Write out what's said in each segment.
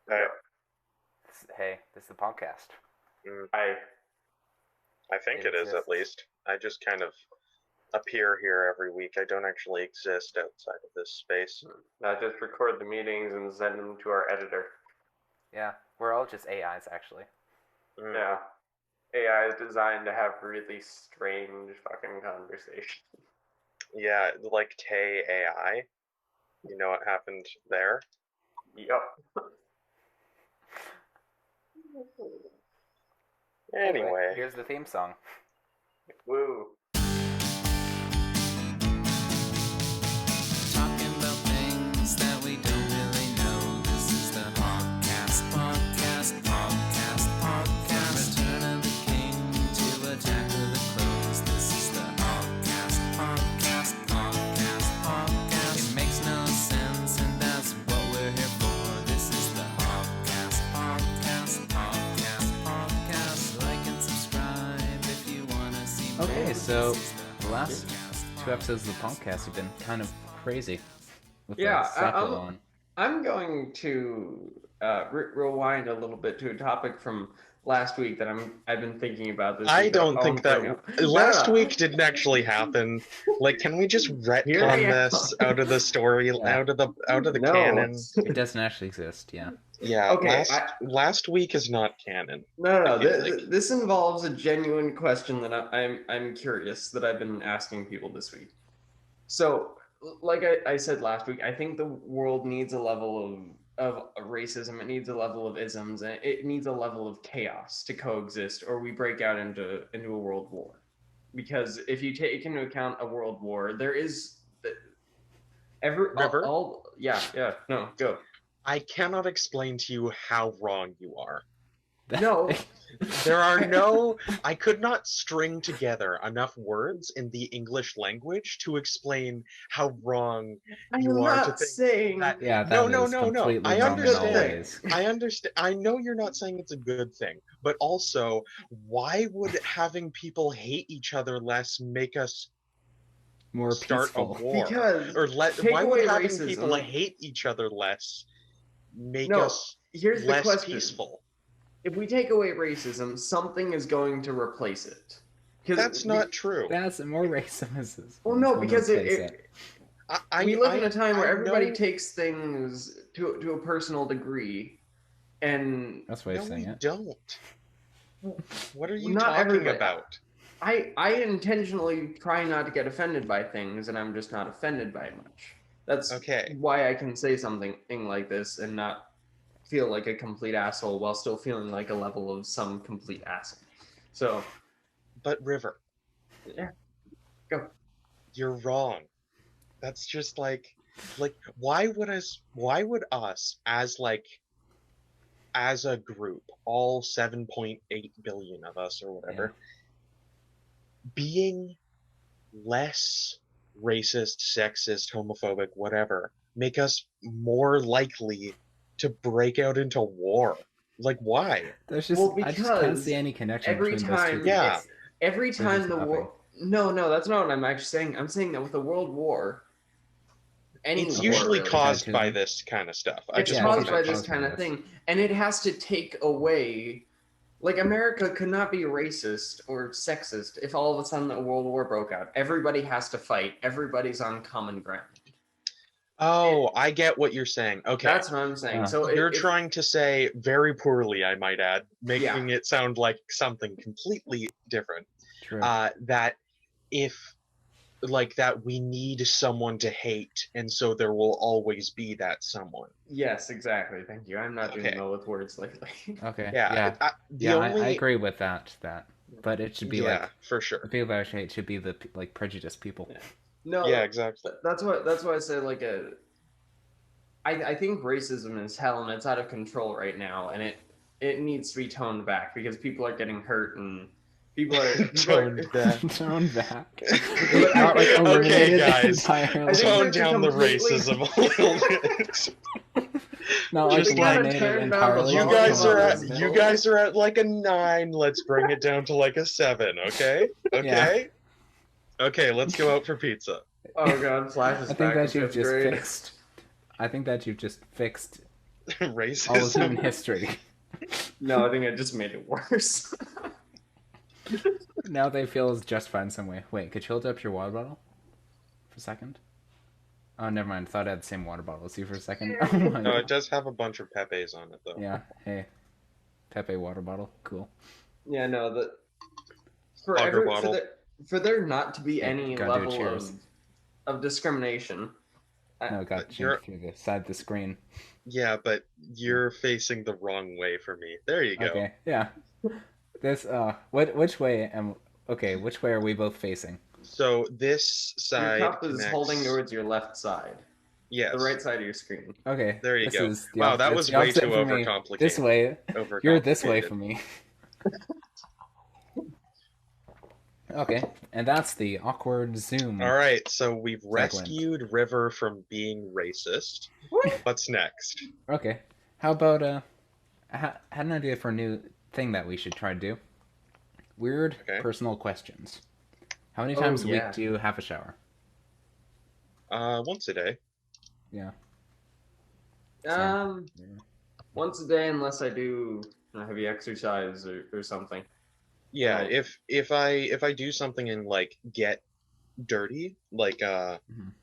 Hey, Hey, this is the podcast. I think It it is at exists. least. I just kind of appear here every week. I don't actually exist outside of this space. I just record the meetings and send them to our editor. Yeah, we're all just AIs, actually. Mm. Yeah. AI is designed to have really strange fucking conversation. Yeah, like Tay AI. You know what happened there? Yup. Anyway, Here's the theme song. Woo. Talking about things that we don't really know. This is the Podcast. Return of the king to attack of the clones. This is the Podcast. It makes no sense, and that's what we're here for. This is the Podcast. Like and subscribe if you wanna see more. Okay, so This is the last two episodes of the podcast have been kind of crazy with the Yeah, cycle on. I'm going to rewind a little bit to a topic from last week that I've been thinking about this. I week don't I'll think bring that up. last No. week didn't actually happen. Like, can we just Here I retcon am. this out of the story, Yeah. out of the No. canon? It doesn't actually exist, yeah. Yeah, Okay, last week is not canon. No. I feel like. This involves a genuine question that I'm curious that I've been asking people this week. So, like I said last week, I think the world needs a level of racism. It needs a level of isms, and it needs a level of chaos to coexist, or we break out into a world war. Because if you take into account a world war, there is River? No, go. I cannot explain to you how wrong you are. No. There are no. I could not string together enough words in the English language to explain how wrong I'm you are to not think saying that. Yeah, that No. is completely I wrong in all understand. ways. I understand. I know you're not saying it's a good thing, but also, why would having people hate each other less make us More start peaceful. a war? Because Or take why would away having racism. people hate each other less make No, us here's the less question. peaceful? If we take away racism, something is going to replace it. 'Cause That's not true. That's more racism. Well, no, because we live in a time where I everybody know- takes things to a personal degree, and That's why I'm No, we saying it. don't. What are you Not talking everybody- about? I intentionally try not to get offended by things, and I'm just not offended by much. That's Okay. why I can say something like this and not feel like a complete asshole while still feeling like a level of some complete asshole. So, But River, yeah, go. you're wrong. That's just like why would us as a group, all 7.8 billion of us or whatever, being less racist, sexist, homophobic, whatever, make us more likely to break out into war? Like, why? There's just, Well, I just can't because see any connection every between those two. time, Yeah. every There's time just the nothing. war. No, that's not what I'm actually saying. I'm saying that with a world war, any It's war, usually really, caused by Baptism. this kind of stuff. I it's just Yeah, want caused to by mention. this kind of Yes. thing, and it has to take away. Like, America could not be racist or sexist if all of a sudden a world war broke out. Everybody has to fight. Everybody's on common ground. Oh, I get what you're saying. Okay. That's what I'm saying. So You're if- trying to say very poorly, I might add, making it sound like something completely different. True. That if that we need someone to hate, and so there will always be that someone. Yes, exactly. Thank you. I'm not doing Okay. well with words lately. Okay. Yeah. Yeah. I I agree with that. But it should be like for sure. the people that I hate should be the like prejudiced people. Yeah. No. Yeah, exactly. That's why I say I think racism is hell and it's out of control right now, and it needs to be toned back because people are getting hurt and people are Toned back. Tone back. But Not like okay, eliminated guys. entirely. I think Tone that's down the completely- racism a little bit. Not like Just like- eliminated turn down the entirely. You volume guys of are this at middle. you guys are at like a 9. Let's bring it down to like a 7. Okay. Okay. Okay. Let's go out for pizza. Oh god, flashes I think back that to you've fifth just grade. fixed. I think that you've just fixed All of human Racism. history. No, I think I just made it worse. Now they feel it's justified in some way. Wait, could you hold up your water bottle for a second? Oh, never mind. Thought I had the same water bottle as you for a second. Oh my No, god. it does have a bunch of Pepes on it though. Yeah. Hey, Pepe water bottle. Cool. Yeah, no, Water bottle. for there not to be Yeah, any gotta do level cheers. of discrimination. No, got you're- jumped through the side of the screen. Yeah, but you're facing the wrong way for me. There you go. Okay. Yeah. This. Which way am? Okay. Which way are we both facing? So this Your side cup is connects- holding towards your left side, Yes. the right side of your screen. Okay. There you this go. Is the Wow, that opposite- was it's the way opposite too for me. overcomplicated. This way. You're this way Overcomplicated. for me. Okay, and that's the awkward Zoom. All right, so we've Segment. rescued River from being racist. What's next? Okay, how about had an idea for a new thing that we should try to do. Weird Okay. personal questions. How many Oh, times a yeah. week do you have a shower? Once a day. Yeah. Um, once a day, unless I do heavy exercise or something. Yeah, Oh. if I do something and like get dirty, like Mhm.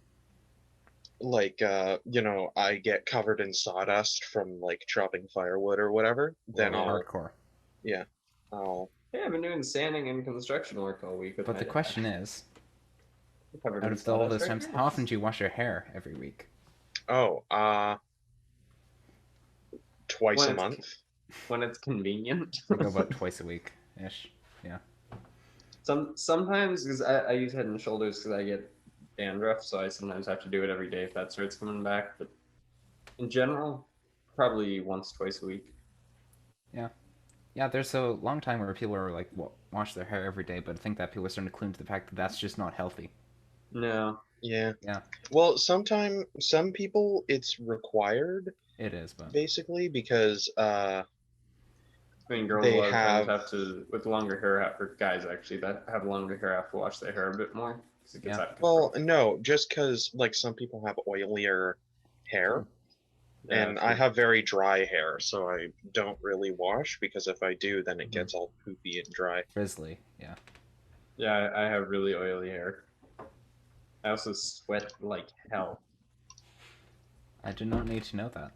you know, I get covered in sawdust from like chopping firewood or whatever, then Hardcore. I'll Hey, I've been doing sanding and construction work all week. With But my the dad. question is, Covered out in of all sawdust those right times, now. how often do you wash your hair every week? twice When a it's- month. When it's convenient. I go about twice a week ish. Sometimes because I use Head and Shoulders because I get dandruff, so I sometimes have to do it every day if that starts coming back. But in general, probably once, twice a week. Yeah, there's a long time where people are like wash their hair every day, but I think that people are starting to cling to the fact that that's just not healthy. No. Yeah. Yeah. Well, some people it's required It is, but basically because I mean, girls They a lot of times have- have to, with longer hair, or guys actually that have longer hair have to wash their hair a bit more. 'Cause it gets Yeah. out of control. well, no, just because like some people have oilier hair. Yeah, And true. I have very dry hair, so I don't really wash because if I do, then it Mhm. gets all poopy and dry. frizzly. Yeah. Yeah, I have really oily hair. I also sweat like hell. I do not need to know that.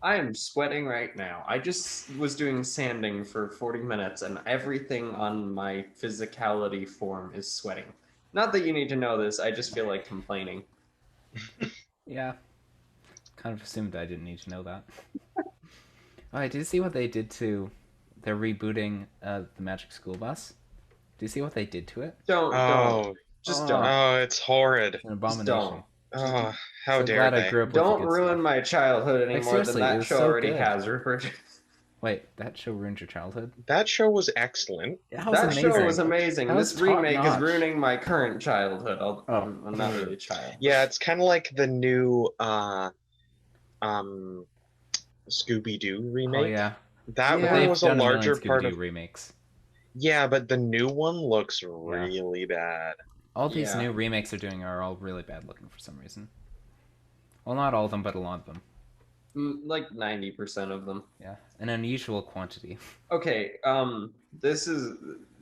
I am sweating right now. I just was doing sanding for 40 minutes and everything on my physicality form is sweating. Not that you need to know this, I just feel like complaining. Yeah. Kind of assumed I didn't need to know that. Oh, I did see what they did to. They're rebooting the Magic School Bus. Do you see what they did to it? Don't. Oh, Just Oh. don't. oh, it's horrid. It's an Just abomination. don't. Oh, how So dare glad they? I grew up with Don't the good ruin stuff. my childhood any more than seriously, it that was show so already good. has, Rupert. Wait, that show ruined your childhood? That show was excellent. That was That amazing. show was amazing. That was This remake is top-notch. ruining my current childhood. Oh. I'm not really a child. Yeah, it's kind of like the new Scooby-Doo remake. Oh yeah. That Yeah. one They've was a done million larger part Scooby-Doo of. remakes. Yeah, but the new one looks really bad. All these Yeah. new remakes they're doing are all really bad looking for some reason. Well, not all of them, but a lot of them. Like 90% of them. Yeah, an unusual quantity. Okay, this is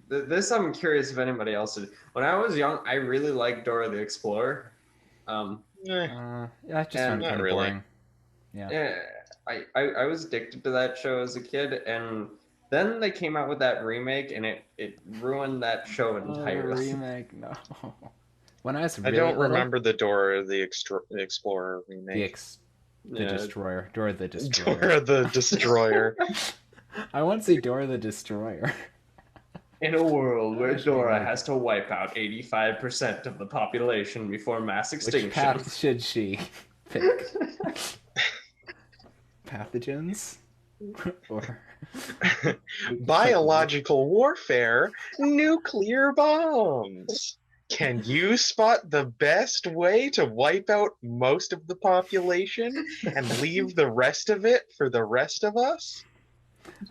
this. I'm curious if anybody else did. When I was young, I really liked Dora the Explorer. Eh, Yeah, I just And- found it Not kind of really. boring. Yeah. Yeah, I was addicted to that show as a kid, and then they came out with that remake, and it ruined that show entirely. remake, no. When I was I really don't little, remember the Dora the Explorer remake. the Yeah. Destroyer, Dora the Destroyer. Dora the Destroyer. I want to see Dora the Destroyer. In a world where Actually, Dora like- has to wipe out 85% of the population before mass Which extinction. path should she pick? Pathogens? Or Biological warfare, nuclear bombs. Can you spot the best way to wipe out most of the population and leave the rest of it for the rest of us?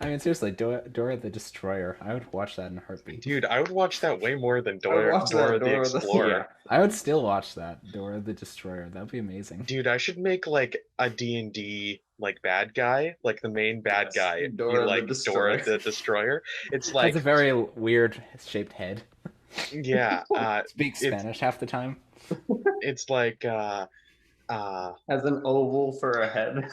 I mean, seriously, Dora the Destroyer. I would watch that in a heartbeat. Dude, I would watch that way more than I would watch Dora that the Dora Explorer. I would still watch that, Dora the Destroyer. That would be amazing. Dude, I should make like a D&D like bad guy, like the main bad Yes, guy Dora be the like Destroyer. Dora the Destroyer. It's Has like a very weird shaped head. yeah, Speaks it's Spanish half the time. it's like Has an oval for a head.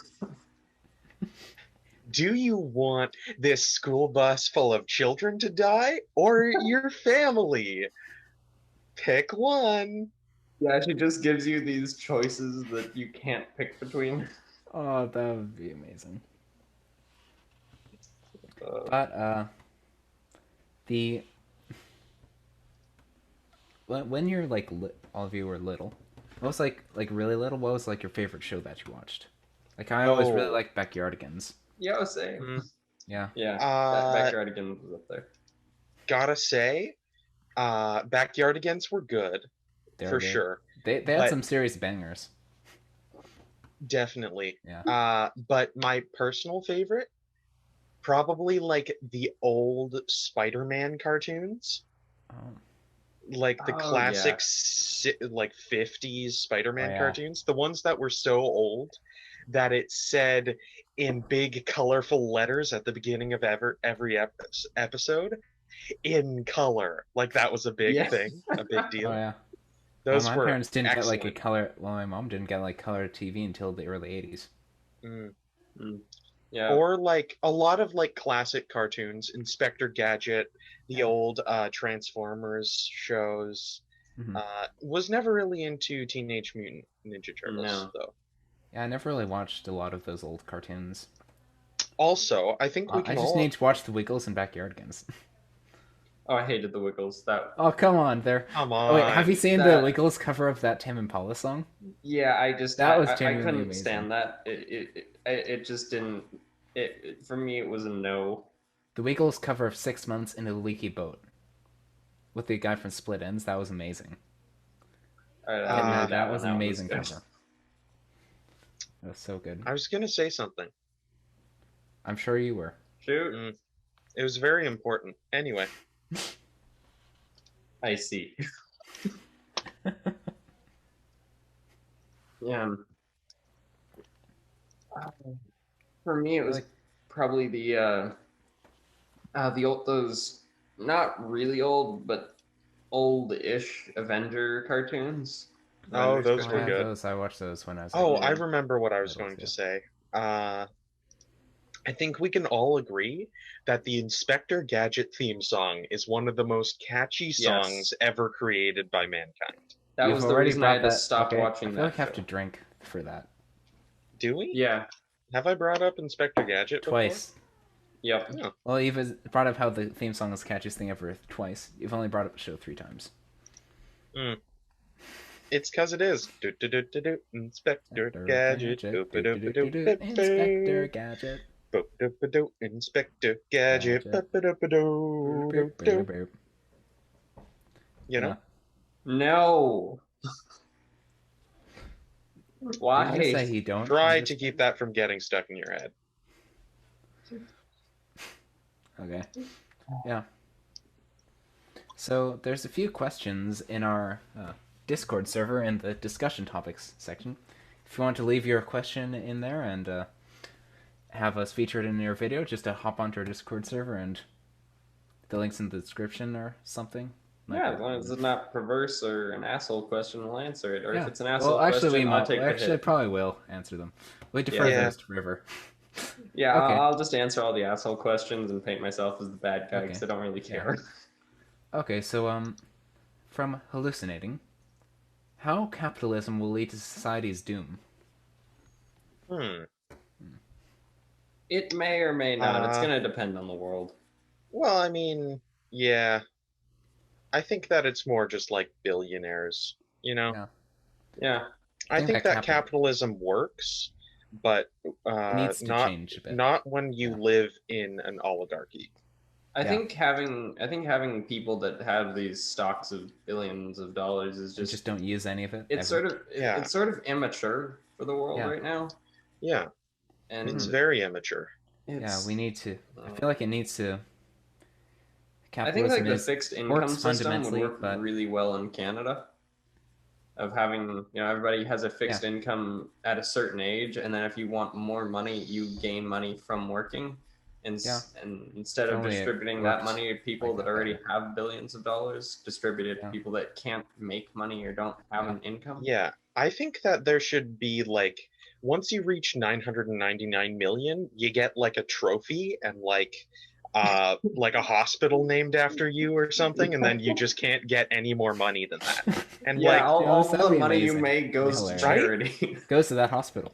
do you want this school bus full of children to die or your family? Pick one. Yeah, she just gives you these choices that you can't pick between. Oh, that would be amazing. Uh, But the when you're like all of you were little, what was like really little? What was like your favorite show that you watched? Like I always really Oh. liked Backyardigans. yeah, I was saying. Mm. Yeah. Yeah, Uh, Backyardigans was up there. Gotta say, Backyardigans were good They were for good. sure, They had but- some serious bangers. definitely. Yeah. But my personal favorite, probably like the old Spider-Man cartoons, Oh, like the Oh, classic yeah. like 50s Spider-Man Oh, yeah. cartoons, the ones that were so old that it said in big colorful letters at the beginning of every episode in color. Like that was a big Yeah. thing, a big deal. oh yeah. Those my were parents didn't excellent. get like a color. Well, my mom didn't get like color TV until the early '80s. Mm. Yeah. Or like a lot of like classic cartoons, Inspector Gadget, the Yeah. old Transformers shows. Mhm. Was never really into Teenage Mutant Ninja Turtles No. though. Yeah, I never really watched a lot of those old cartoons. Also, I think we I can just all need to watch the Wiggles and Backyardigans. Oh, I hated the Wiggles. That. Oh come on, there. come Oh, on. wait, have you seen the That- Wiggles cover of that Tame Impala song? Yeah, I just That was I genuinely couldn't amazing. stand that. It just didn't. It for me it was a no. The Wiggles cover of 6 Months in a Leaky Boat with the guy from Split Ends. That was amazing. Yeah, that was an one amazing good. cover. That was so good. I was gonna say something. I'm sure you were. Shoot, It was very important. Anyway, I see. Yeah. For me, it was Like- probably the old those not really old but old-ish Avenger cartoons. Oh, Avengers those I were had good. those. I watched those when I was. oh, like, I remember what I was That was going to good. say. I think we can all agree that the Inspector Gadget theme song is one of the most catchy songs ever created by mankind. That You've was the already reason I had brought to that- stop okay, watching I feel that like I have to show. drink for that Do we? Yeah. Have I brought up Inspector Gadget before? twice. Yep. No. Well, you've brought up how the theme song is the catchiest thing ever twice. You've only brought up the show 3 times. It's because it is. Do-do-do-do-do, Inspector Gadget. Inspector Gadget. Do-do-do-do, Inspector Gadget. Gadget. Do-do-do-do. You know? No. Did Why? you say you don't? Try to keep that from getting stuck in your head. Okay. Yeah. So there's a few questions in our Discord server in the discussion topics section. If you want to leave your question in there and have us featured in your video, just to hop onto our Discord server and the link's in the description or something. Yeah, as long as it's not perverse or an asshole question, we'll answer it. Or Yeah. if it's an asshole Well, actually, question, we I'll might. take the Actually, hit. probably will answer them. We defer Yeah. those to River. Yeah, Okay. I'll just answer all the asshole questions and paint myself as the bad guy Okay. because I don't really care. Okay, so from hallucinating, how capitalism will lead to society's doom? It may or may not. It's Uh, going to depend on the world. Well, I mean, yeah. I think that it's more just like billionaires, you know? Yeah. Yeah. I think think that that capitalism works, but It needs to not change a bit. not when you Yeah. live in an oligarchy. I Yeah. think having people that have these stocks of billions of dollars is We just don't use any of it. it's ever. Yeah. it's sort of immature for the world Yeah. right now. Yeah, And it's very immature. It's, we need to. I feel like it needs to. I think like Capitalism the is fixed income works system would fundamentally, work but really well in Canada. Of having, you know, everybody has a fixed income at a certain age, and then if you want more money, you gain money from working, and instead If of only it distributing that worked money to people like that that already better. have billions of dollars, distribute it to Yeah. people that can't make money or don't have Yeah. an income. Yeah, I think that there should be like once you reach 999 million, you get like a trophy and like a hospital named after you or something, and then you just can't get any more money than that. And Yeah, like all that'd the be money you amazing. make goes to Hilarious. charity. Goes to that hospital.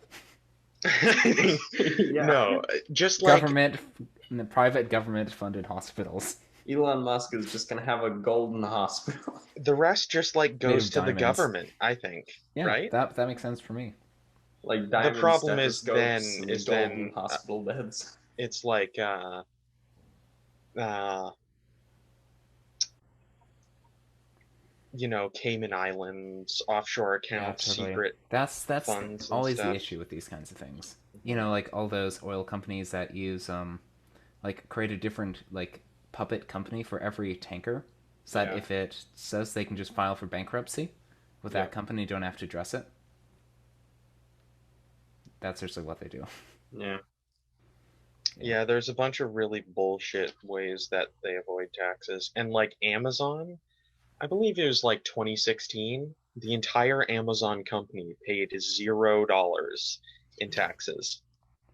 Yeah. no, just like Private government funded hospitals. Elon Musk is just gonna have a golden hospital. the rest just like Made goes of to the diamonds. government, I think. Yeah, Right? that makes sense for me. Like diamond problem is stethoscopes then- and golden hospital beds. It's like you know, Cayman Islands, offshore accounts, totally. secret That's funds and always the stuff. issue with these kinds of things. You know, like all those oil companies that use like create a different like puppet company for every tanker, so that Yeah. if it says they can just file for bankruptcy with that company, you don't have to address it. That's actually what they do. Yeah. Yeah, there's a bunch of really bullshit ways that they avoid taxes. And like Amazon, I believe it was like 2016, the entire Amazon company paid $0 in taxes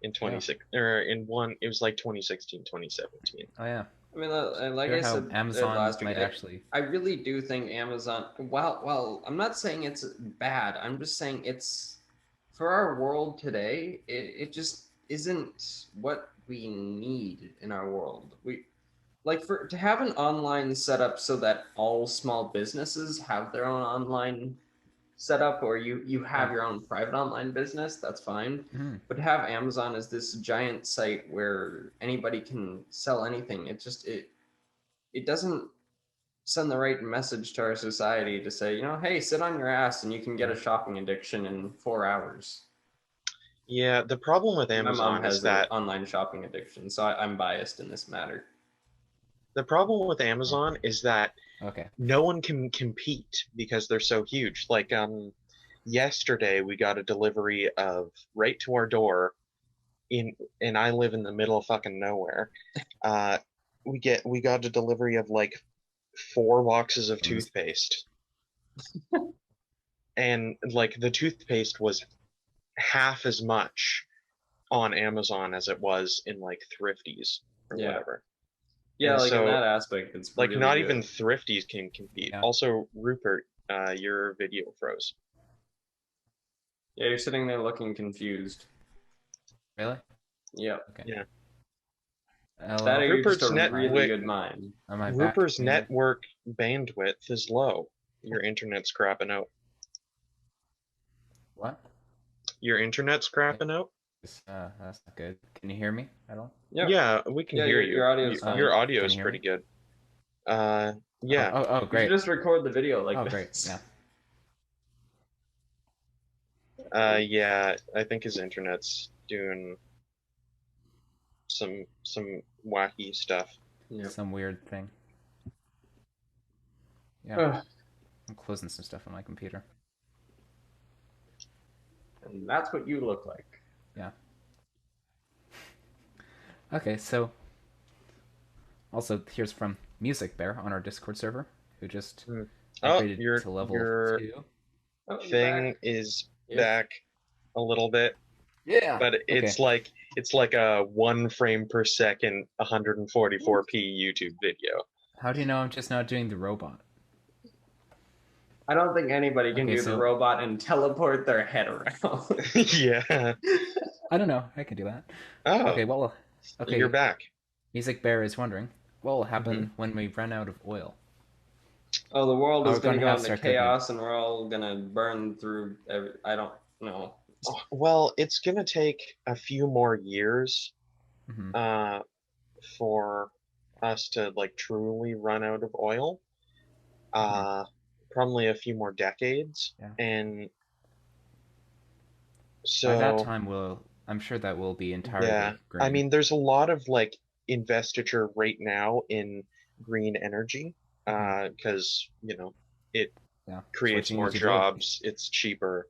in 26 or in one it was like 2016, 2017. Oh yeah. I mean, like Hear I how said Amazon last week, might actually. I really do think Amazon. Well, I'm not saying it's bad. I'm just saying it's for our world today. It just isn't what we need in our world. We like for to have an online setup so that all small businesses have their own online setup, or you have your own private online business. That's fine. Mhm. But to have Amazon as this giant site where anybody can sell anything, it doesn't send the right message to our society to say, you know, hey, sit on your ass and you can get a shopping addiction in 4 hours. Yeah, the problem with My mom Amazon has is an that online shopping addiction, so I'm biased in this matter. the problem with Amazon is that Okay. no one can compete because they're so huge. Like yesterday we got a delivery of right to our door and I live in the middle of fucking nowhere. We got a delivery of like 4 boxes of toothpaste. And like the toothpaste was half as much on Amazon as it was in like Thrifties or whatever. Yeah, And like in so, that aspect, it's like really not good. even Thrifties can compete. Yeah. Also, Rupert, your video froze. Yeah, you're sitting there looking confused. Really? Yeah. Okay. Yeah. That or you're just a really good mind. Am I back? Rupert's Can you hear me? network bandwidth is low. Your internet's crapping out. What? Your internet's crapping out? That's not good. Can you hear me at all? Yep. Yeah, we can Yeah, hear your you. audio's fine. Your audio Can is you hear pretty me? good. Yeah. Oh, You great. should just record the video like Oh, this. great. Yeah. Yeah, I think his internet's doing some wacky stuff. Yep. Some weird thing. Yeah. Ugh. I'm closing some stuff on my computer. And that's what you look like. Yeah. Okay, so also here's from Music Bear on our Discord server, who just upgraded to level your 2. Oh, thing back. is Yeah. back a little bit, Yeah. but it's like a 1 frame per second 144p YouTube video. How do you know I'm just not doing the robot? I don't think anybody can Okay, do so- the robot and teleport their head around. Yeah. I don't know. I can do that. Oh, Okay, well, okay. you're back. Music Bear is wondering, what will happen when we run out of oil? Oh, the world is We're going to gonna go have into to start cooking. chaos, and we're all going to burn through. I don't know. Well, it's gonna take a few more years Mhm. for us to like truly run out of oil. Probably a few more decades. Yeah. And By that so time, I'm sure that will be entirely Yeah, green. I mean, there's a lot of like investiture right now in green energy, because it yeah, it's what creates you more need to do. jobs, it's cheaper,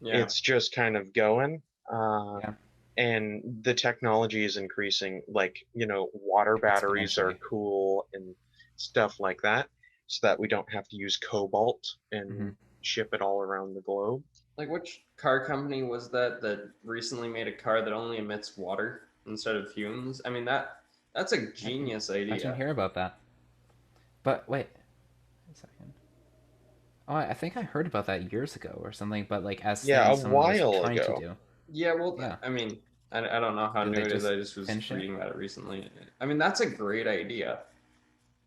Yeah. it's just kind of going. Yeah. And the technology is increasing, like, water batteries are Exponentially. cool and stuff like that, so that we don't have to use cobalt and Mhm. ship it all around the globe. Like, which car company was that recently made a car that only emits water instead of fumes? I mean, that's a genius I didn't idea. hear about that. But wait a second. Oh, I think I heard about that years ago or something. But like as Yeah, things a someone was while trying ago. to do. Yeah, well, Yeah. I mean, I don't know how Did new they it is. just I just was finish it? reading about it recently. I mean, that's a great idea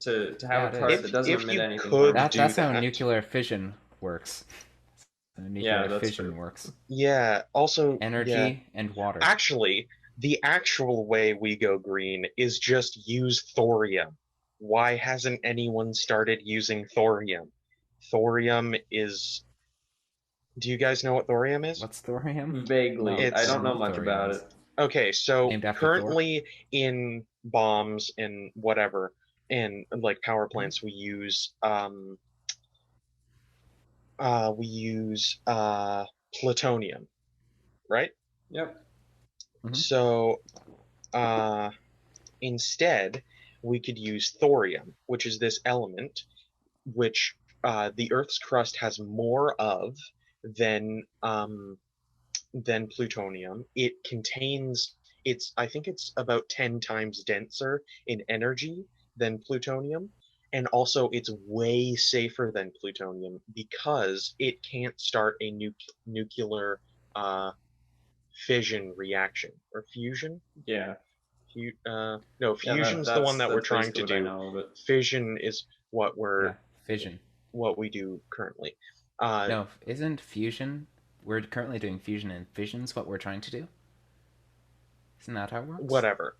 to have Yeah, a it car is. that doesn't If emit you anything could harmful. That's how that. nuclear fission works. Nuclear that's fission true. works. Yeah, also, Energy and water. actually, the actual way we go green is just use thorium. Why hasn't anyone started using thorium? Thorium is. Do you guys know what thorium is? What's thorium? Vaguely, No, I It's- don't know what much thorium about is. it. Okay, so Named after currently in bombs and whatever, and like power plants, we use plutonium, right? Yep. Mhm. So instead, we could use thorium, which is this element which the Earth's crust has more of than plutonium. It contains I think it's about 10 times denser in energy than plutonium, and also it's way safer than plutonium because it can't start a nuclear fission reaction or fusion. Yeah. No, Yeah, fusion's the one that we're that's trying to basically what I do. know of it. Fission is what Yeah, fission. we do currently. No, isn't fusion? We're currently doing fusion, and fission's what we're trying to do. Isn't that how it works? Whatever.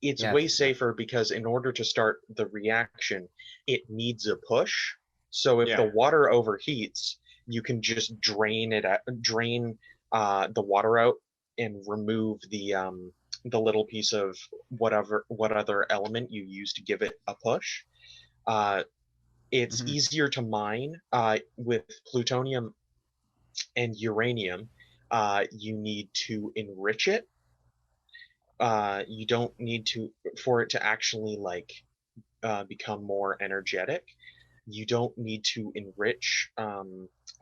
It's Yeah, way yeah. safer because in order to start the reaction, it needs a push. So if the Yeah. water overheats, you can just drain the water out and remove the little piece of what other element you use to give it a push. It's Mhm. easier to mine with plutonium and uranium. You need to enrich it. You don't need for it to actually become more energetic. You don't need to enrich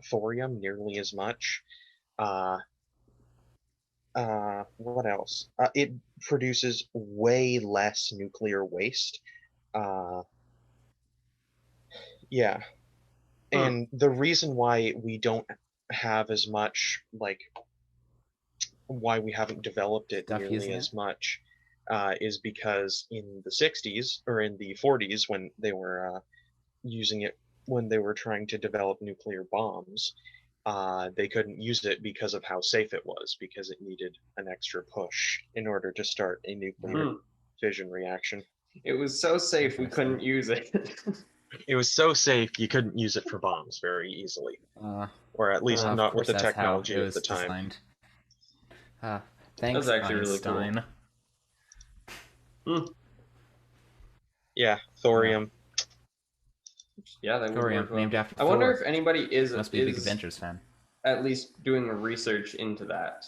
thorium nearly as much. What else? It produces way less nuclear waste. Yeah. And the reason why we don't have as much, why we haven't developed it Stuff nearly using as it? much, is because in the 60s or in the 40s, when they were using it, when they were trying to develop nuclear bombs, they couldn't use it because of how safe it was, because it needed an extra push in order to start a nuclear fission reaction. It was so safe we couldn't use it. It was so safe you couldn't use it for bombs very easily, or at least Of not with course the that's technology how it of was the time. designed. Thanks, actually really cool. Einstein. Yeah, thorium. Yeah, that would Thorium, work well. named after I wonder Thor. if anybody is Must be a big Avengers fan. at least doing research into that.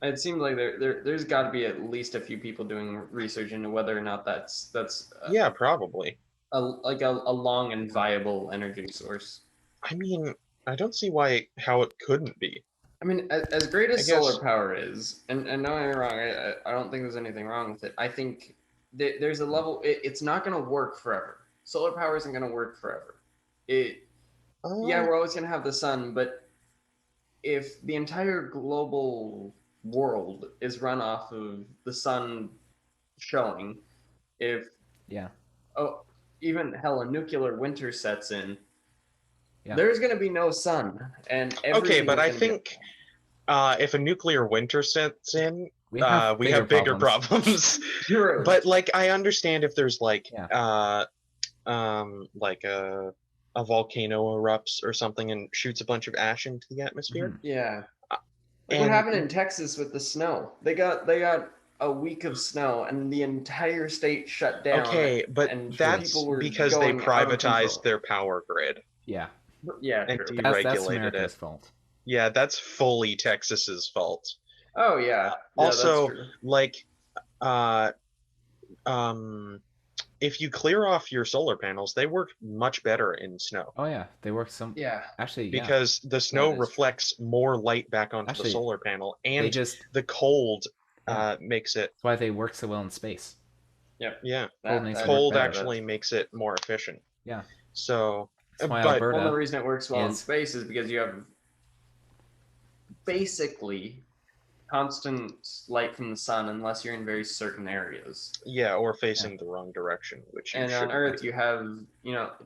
It seems like there's got to be at least a few people doing research into whether or not that's Yeah, probably. a long and viable energy source. I mean, I don't see how it couldn't be. I mean, as great as I guess- solar power is, and don't get me wrong, I don't think there's anything wrong with it. I think there's a level. It's not going to work forever. Solar power isn't going to work forever. Yeah, we're always going to have the sun, but if the entire global world is run off of the sun showing, even hell, a nuclear winter sets in, there's going to be no sun, and okay, but I think if a nuclear winter sets in, we have bigger problems. True. But I understand if there's a a volcano erupts or something and shoots a bunch of ash into the atmosphere. Mhm. Yeah. Like And what happened in Texas with the snow? They got a week of snow and the entire state shut down. okay, but and that's people were because they going out of privatized control. their power grid Yeah, Yeah, and true. that's deregulated America's it. fault. Yeah, that's fully Texas's fault. Oh yeah. Yeah, Also, that's true. like, uh, if you clear off your solar panels, they work much better in snow Oh yeah, they work some. Yeah. Actually, yeah. because the snow is true. reflects more light back onto Actually, the solar panel, They and just the cold Yeah. makes it. that's why they work so well in space. Yep. Yeah, Cold makes it work cold better. actually makes it more efficient. Yeah. So, That's why but Alberta. Well, the reason it works well in is- space is because you have basically constant light from the sun unless you're in very certain areas. yeah, or facing the wrong direction, which you And on shouldn't Earth, be. you have,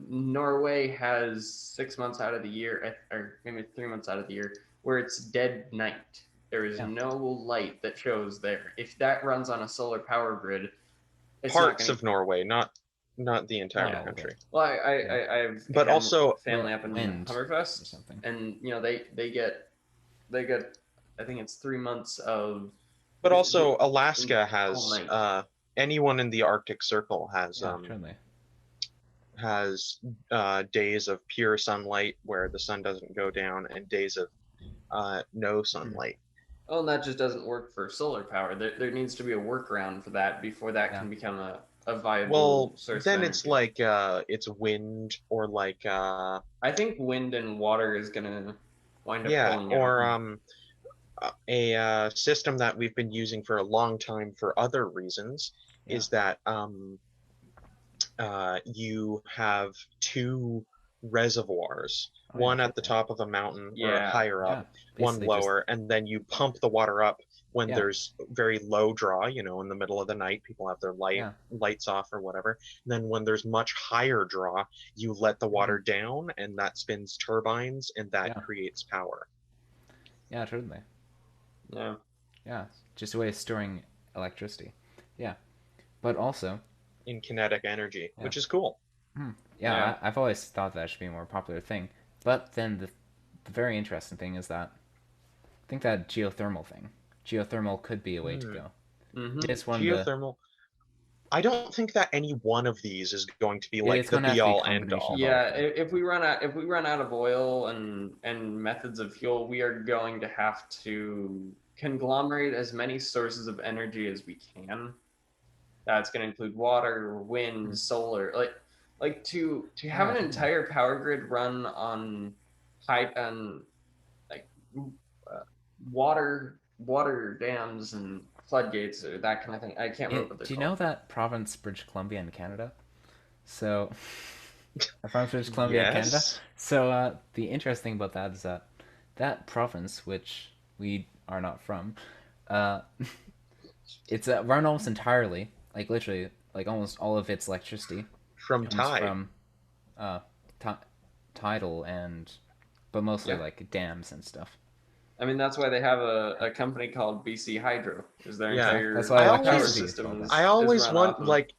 Norway has 6 months out of the year, or maybe 3 months out of the year, where it's dead night. There is Yeah. no light that shows there. If that runs on a solar power grid, it's Parts not of Norway, not the entire Not all of country. it. Well, I Yeah. have But also- family up in Wind or Hummerfest, something. and they get I think it's 3 months of. But also, Alaska all has night. anyone in the Arctic Circle has Yeah, totally. days of pure sunlight where the sun doesn't go down, and days of no sunlight. Oh, and that just doesn't work for solar power. There needs to be a workaround for that before that Yeah. can become a viable Well, source. then of it's energy. like it's wind or like I think wind and water is gonna wind up yeah, pulling or out. a system that we've been using for a long time for other reasons Yeah. is that you have two reservoirs, Oh, yeah, one at the totally. top of a mountain or Yeah. higher up, Yeah. one Basically just- lower, and then you pump the water up when Yeah. there's very low draw, in the middle of the night, people have their Yeah. lights off or whatever. And then when there's much higher draw, you let the water Mm-hmm. down, and that spins turbines, and that Yeah. creates power. Yeah, totally. Yeah. Yeah, just a way of storing electricity. Yeah, but also, In kinetic energy, Yeah. which is cool. yeah, I've always thought that should be a more popular thing. But then the very interesting thing is that I think that geothermal could be a way to go. Mm-hmm. It's one of the Geothermal. I don't think that any one of these is going to be like it's the gonna have be to be a all end combination all. of Yeah, all of them. if we run out of oil and methods of fuel, we are going to have to conglomerate as many sources of energy as we can. That's going to include water, wind, solar. Like to have an Yeah. entire power grid run on like water dams and floodgates or that kind of thing. I can't remember what they're Do you called. know that province, British Columbia in Canada? So, a province, British Columbia in Canada. Yes. So the interesting thing about that is that province, which we are not from, it's run almost entirely, like literally, like almost all of its electricity From comes tide. from tidal but mostly Yeah. like dams and stuff. I mean, that's why they have a company called BC Hydro. Is their Yeah. entire That's why I power always- system called is, that. I is always run want off of- like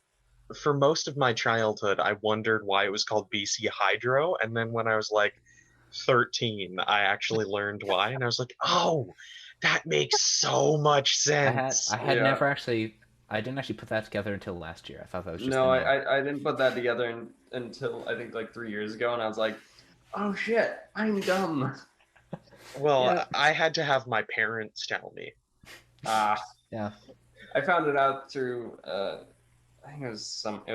for most of my childhood, I wondered why it was called BC Hydro, and then when I was like 13, I actually learned why, and I was like, oh, that makes so much sense. I had Yeah. never actually. I didn't actually put that together until last year. I thought that was just No, the name. I didn't put that together until I think like 3 years ago, and I was like, oh shit, I'm dumb. Well, Yeah. I had to have my parents tell me. Yeah. I found it out through I think it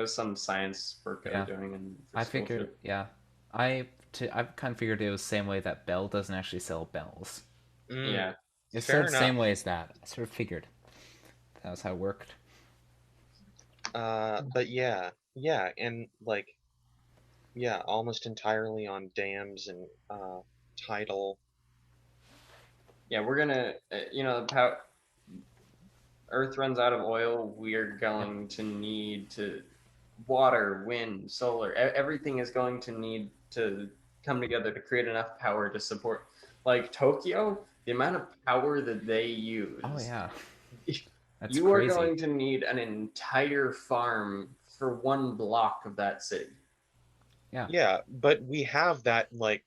was some science work I Yeah. was doing in I school figured, shit. yeah. I kind of figured it was the same way that Bell doesn't actually sell bells. Mm, Yeah. It's Fair the same enough. way as that. I sort of figured that was how it worked. But yeah, and like, yeah, almost entirely on dams and tidal. Yeah, we're gonna Earth runs out of oil, we are going to need to water, wind, solar. Everything is going to need to come together to create enough power to support. Like Tokyo, the amount of power that they use. Oh yeah, that's you crazy. are going to need an entire farm for one block of that city. Yeah, but we have that like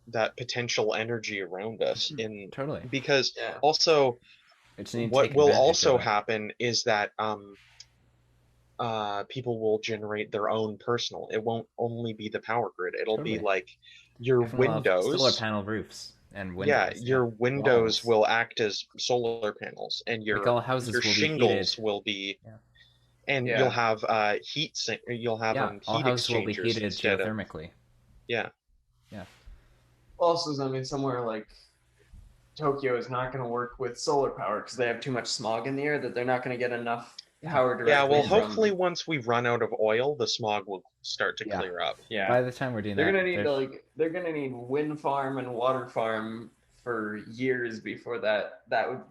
that potential energy around us in Totally. because Yeah. also We just need to what take will advantage also of it. happen is that people will generate their own personal. It won't only be the power grid. It'll be Totally. like your Everyone will have solar windows. panel roofs and Yeah, windows. your windows Walls. will act as solar panels, and Like all houses your will be heated. shingles will be, Yeah. and Yeah. you'll have you'll have Yeah, all heat houses will be exchangers heated instead of geothermically. yeah. Also, I mean, somewhere like Tokyo is not going to work with solar power because they have too much smog in the air that they're not going to get enough power Yeah, directly well, from. hopefully once we run out of oil, the smog will start to Yeah. clear up. Yeah. By the time we're doing They're that, gonna need there's- they're gonna need wind farm and water farm for years before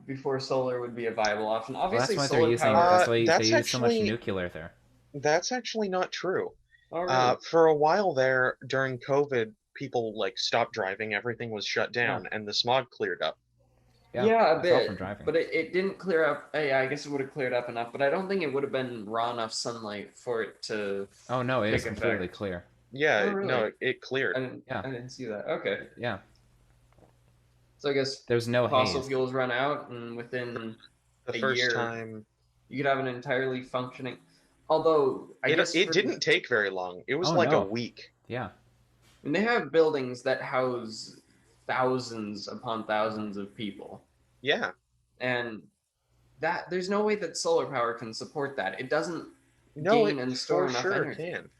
before solar would be a viable option. well, that's Obviously, why they're solar using. power. That's why they That's use so much actually- nuclear there. That's actually not true. Oh, really? For a while there, during COVID, people like stopped driving, everything was shut down, and the smog cleared up. Yeah, I a fell bit. from driving. But it didn't clear up. Yeah, I guess it would have cleared up enough, but I don't think it would have been raw enough sunlight for it to. Oh no, it is Take completely effect. clear. Yeah, Oh, really? no, it cleared. Yeah. I didn't see that. Okay, Yeah, so I guess there's no fossil haze. fuels run out, and within The a first year, time, you could have an entirely functioning. Although I guess it for- didn't take very long. It was Oh, like no. a week. Yeah, And they have buildings that house thousands upon thousands of people, Yeah, and that there's no way that solar power can support that. It doesn't no, gain it and store for enough sure energy. can.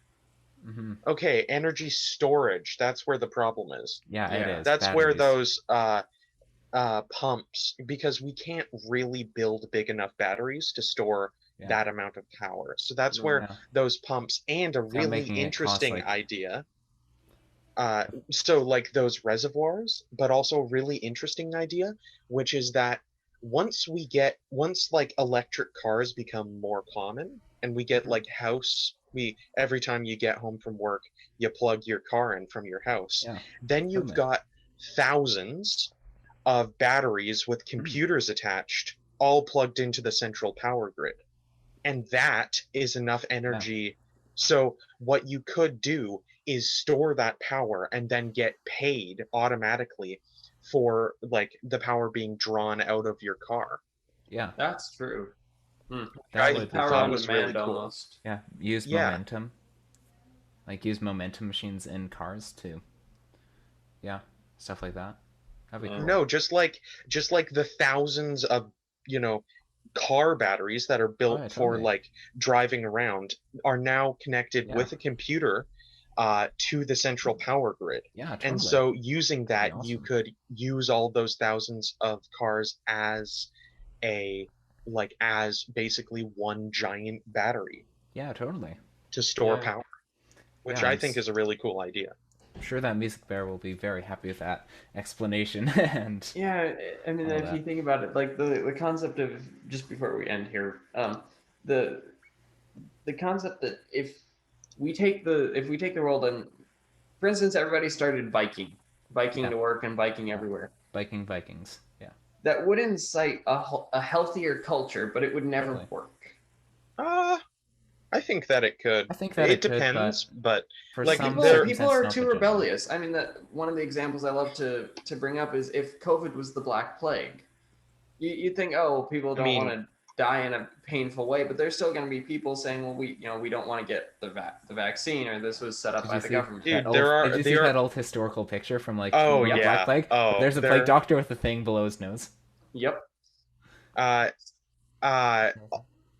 hmm Okay, energy storage. That's where the problem is. yeah, Yeah. it is. That's where Batteries. those pumps, because we can't really build big enough batteries to store Yeah. that amount of power. So that's No. where Yeah. those pumps and a not really making it cost, interesting like- idea. So like those reservoirs, but also a really interesting idea, which is that once like electric cars become more common and we get like every time you get home from work, you plug your car in from your house. Yeah. Then you've Totally. got thousands of batteries with computers attached, all plugged into the central power grid. And that is enough energy. So what you could do is store that power and then get paid automatically for like the power being drawn out of your car. Yeah, That's true. that I would Power thought on was demand really cool. almost. yeah use Yeah. momentum, like use momentum machines in cars too. Yeah, stuff like that. That'd be cool. No, just like the thousands of, car batteries that are built yeah, for totally. like driving around are now connected Yeah. with a computer to the central power grid. Yeah, totally. And so using that, That'd be you awesome. could use all those thousands of cars as basically one giant battery Yeah, totally. to store Yeah. power, which Yeah, I think is a really cool idea. I'm sure that Music Bear will be very happy with that explanation. And Yeah, I mean, All if that. you think about it, like the concept of, just before we end here, the concept that if we take the world and, for instance, everybody started biking Yeah. to work and biking everywhere, biking Vikings. Yeah. that would incite a healthier culture, but it would never Totally. work. I think that it could. I think that it it could, depends, but For Like, some People, there- people are circumstances, too not the general. rebellious. I mean, that one of the examples I love to bring up is if COVID was the Black Plague, you'd think, oh, people don't mean- want to die in a painful way, but there's still going to be people saying, well, we don't want to get the vaccine, or this was set up Did by you the see government. Dude, that old, there are- did you see there are- that old historical picture from like Oh, the yeah. Black Plague? Oh, There's a there- plague doctor with a thing below his nose. Yep.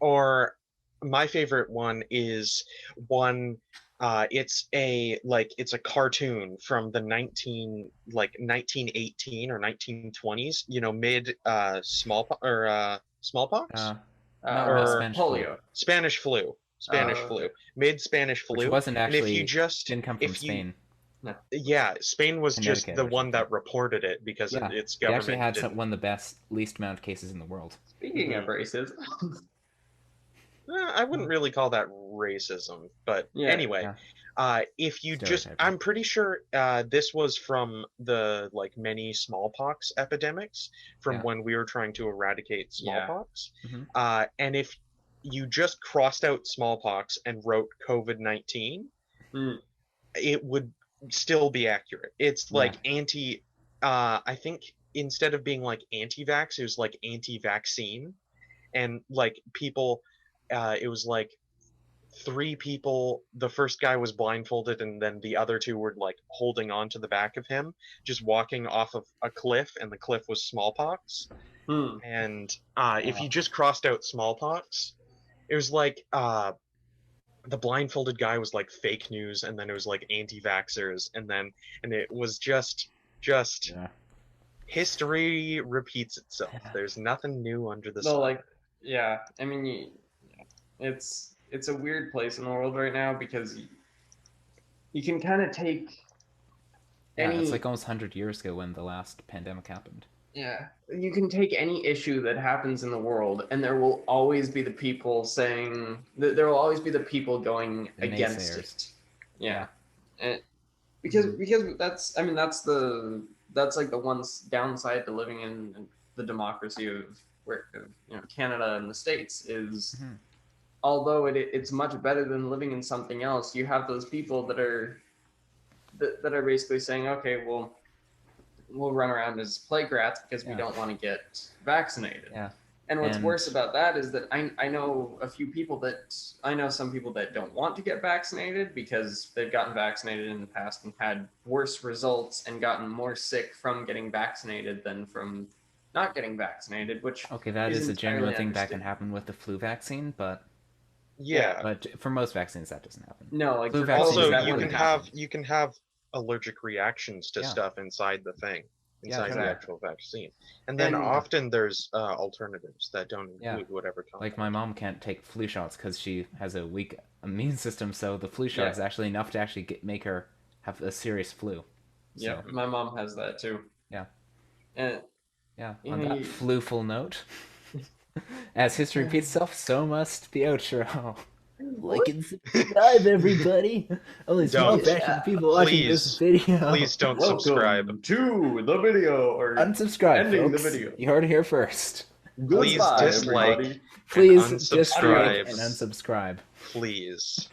Or my favorite one is it's a cartoon from the 1918 or 1920s, mid smallpox. No, Spanish flu. polio. Spanish flu. Okay. Mid Spanish flu. Which wasn't And if actually you just didn't come from if you- Spain. Yeah, Spain was just Connecticut the or one something. that reported it because Yeah, its They government actually had didn't. one of the least amount of cases in the world. Speaking of races, I wouldn't really call that racism, but Yeah, anyway, yeah. if you Stereotyping. I'm pretty sure this was from the many smallpox epidemics from Yeah. when we were trying to eradicate Yeah. smallpox. Mhm. And if you just crossed out smallpox and wrote COVID-19, Hmm. it would still be accurate. It's like I think instead of being like anti-vax, it was like anti-vaccine, and like people, it was like three people. The first guy was blindfolded, and then the other two were like holding on to the back of him, just walking off of a cliff, and the cliff was smallpox. And if you just crossed out smallpox, it was like the blindfolded guy was like fake news, and then it was like anti-vaxxers, and it was just history repeats itself. There's nothing new under the sun. No, like, yeah, I mean, it's a weird place in the world right now because you can kind of take any. It's like almost 100 years ago when the last pandemic happened. Yeah, you can take any issue that happens in the world, and there will always be the people saying that there will always be the people going The against naysayers. it. Yeah, and because that's that's like the one downside to living in the democracy of Canada and the States is. Although it's much better than living in something else, you have those people that are basically saying, okay, well, we'll run around as plague rats because we don't want to get vaccinated. Yeah. And what's worse about that is that I know some people that don't want to get vaccinated because they've gotten vaccinated in the past and had worse results and gotten more sick from getting vaccinated than from not getting vaccinated, which that is a genuine thing that can happen with the flu vaccine, but but for most vaccines that doesn't happen. No, like flu Also, vaccines, you can have allergic reactions to stuff inside the thing, inside the actual vaccine, and then often there's alternatives that don't include whatever. Like my mom can't take flu shots because she has a weak immune system, so the flu shot is actually enough to actually make her have a serious flu. Yeah, my mom has that too. Yeah. And on that fluful note, as history repeats itself, so must the outro. Like and subscribe, everybody. Only small fraction of people watching this video. Please don't subscribe to the video or unsubscribe. Ending folks. the video. You heard it here first. Please dislike. Please and dislike unsubscribe. and unsubscribe. Please.